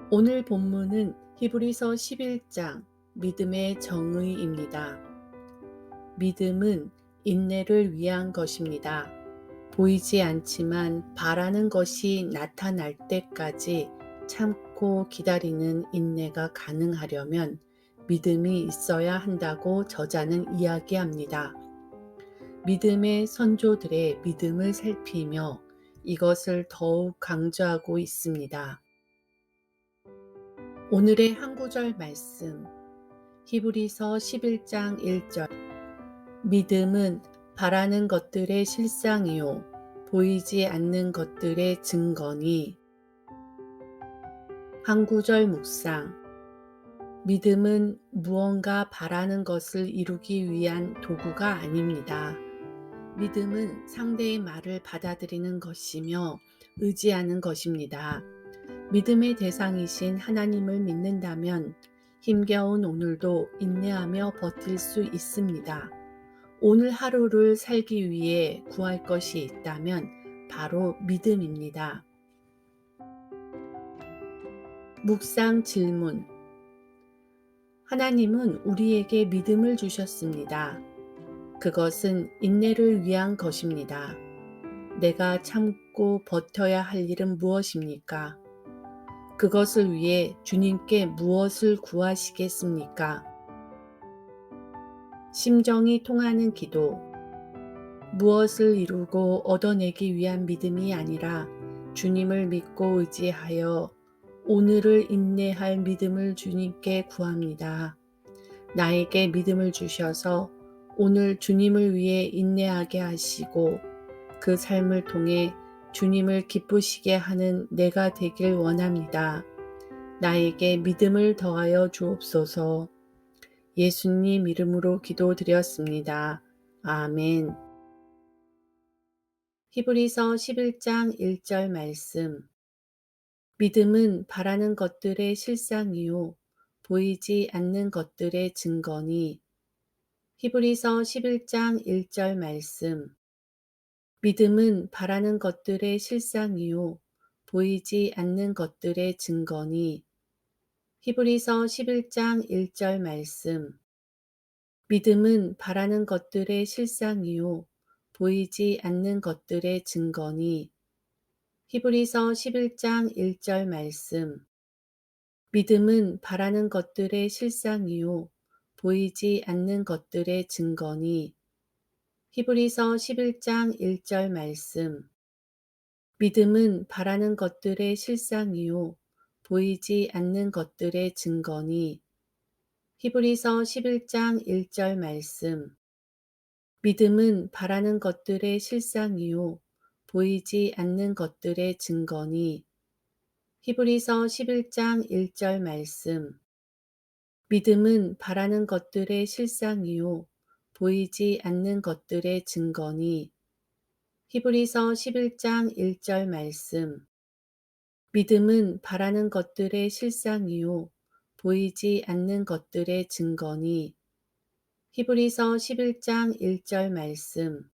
오늘 본문은 히브리서 11장 믿음의 정의입니다. 믿음은 인내를 위한 것입니다. 보이지 않지만 바라는 것이 나타날 때까지 참고 기다리는 인내가 가능하려면 믿음이 있어야 한다고 저자는 이야기합니다. 믿음의 선조들의 믿음을 살피며 이것을 더욱 강조하고 있습니다. 오늘의 한 구절 말씀, 히브리서 11장 1절. 믿음은 바라는 것들의 실상이요 보이지 않는 것들의 증거니. 한 구절 묵상. 믿음은 무언가 바라는 것을 이루기 위한 도구가 아닙니다. 믿음은 상대의 말을 받아들이는 것이며 의지하는 것입니다. 믿음의 대상이신 하나님을 믿는다면 힘겨운 오늘도 인내하며 버틸 수 있습니다. 오늘 하루를 살기 위해 구할 것이 있다면 바로 믿음입니다. 묵상 질문. 하나님은 우리에게 믿음을 주셨습니다. 그것은 인내를 위한 것입니다. 내가 참고 버텨야 할 일은 무엇입니까? 그것을 위해 주님께 무엇을 구하시겠습니까? 심정이 통하는 기도. 무엇을 이루고 얻어내기 위한 믿음이 아니라 주님을 믿고 의지하여 오늘을 인내할 믿음을 주님께 구합니다. 나에게 믿음을 주셔서 오늘 주님을 위해 인내하게 하시고 그 삶을 통해 주님을 기쁘시게 하는 내가 되길 원합니다. 나에게 믿음을 더하여 주옵소서. 예수님 이름으로 기도드렸습니다. 아멘. 히브리서 11장 1절 말씀. 믿음은 바라는 것들의 실상이요 보이지 않는 것들의 증거니. 히브리서 11장 1절 말씀. 믿음은 바라는 것들의 실상이요 보이지 않는 것들의 증거니. 히브리서 11장 1절 말씀. 믿음은 바라는 것들의 실상이요 보이지 않는 것들의 증거니. 히브리서 11장 1절 말씀. 믿음은 바라는 것들의 실상이요 보이지 않는 것들의 증거니. 히브리서 11장 1절 말씀. 믿음은 바라는 것들의 실상이요 보이지 않는 것들의 증거니. 히브리서 11장 1절 말씀. 믿음은 바라는 것들의 실상이요 보이지 않는 것들의 증거니. 히브리서 11장 1절 말씀. 믿음은 바라는 것들의 실상이요 보이지 않는 것들의 증거니. 히브리서 11장 1절 말씀. 믿음은 바라는 것들의 실상이요 보이지 않는 것들의 증거니. 히브리서 11장 1절 말씀.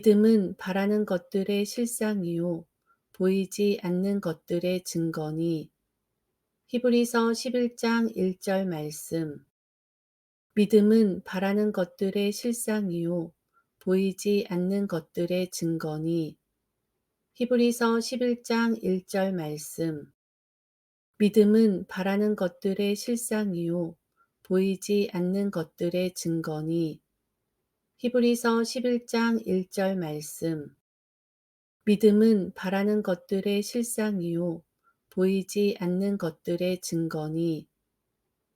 믿음은 바라는 것들의 실상이요 보이지 않는 것들의 증거니. 히브리서 11장 1절 말씀. 믿음은 바라는 것들의 실상이요 보이지 않는 것들의 증거니. 히브리서 11장 1절 말씀. 믿음은 바라는 것들의 실상이요 보이지 않는 것들의 증거니. 히브리서 11장 1절 말씀. 믿음은 바라는 것들의 실상이요 보이지 않는 것들의 증거니.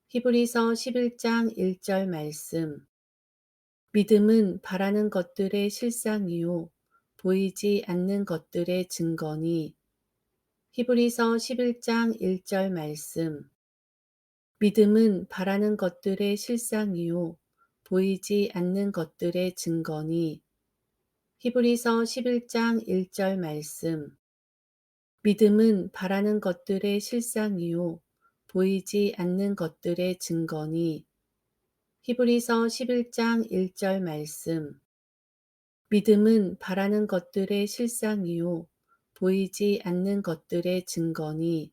히브리서 11장 1절 말씀. 믿음은 바라는 것들의 실상이요 보이지 않는 것들의 증거니. 히브리서 11장 1절 말씀. 믿음은 바라는 것들의 실상이요 보이지 않는 것들의 증거니. 히브리서 11장 1절 말씀. 믿음은 바라는 것들의 실상이요 보이지 않는 것들의 증거니. 히브리서 11장 1절 말씀. 믿음은 바라는 것들의 실상이요 보이지 않는 것들의 증거니.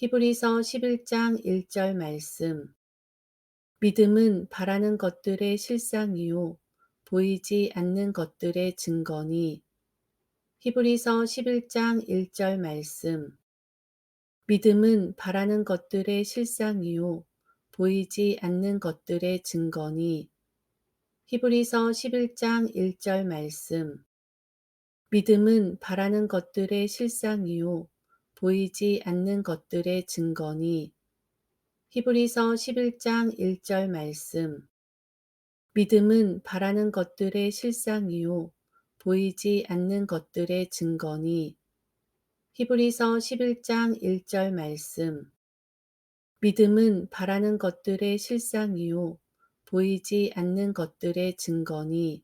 히브리서 11장 1절 말씀. 믿음은 바라는 것들의 실상이요 보이지 않는 것들의 증거니. 히브리서 11장 1절 말씀. 믿음은 바라는 것들의 실상이요 보이지 않는 것들의 증거니. 히브리서 11장 1절 말씀. 믿음은 바라는 것들의 실상이요 보이지 않는 것들의 증거니. 히브리서 11장 1절 말씀. 믿음은 바라는 것들의 실상이요 보이지 않는 것들의 증거니. 히브리서 11장 1절 말씀. 믿음은 바라는 것들의 실상이요 보이지 않는 것들의 증거니.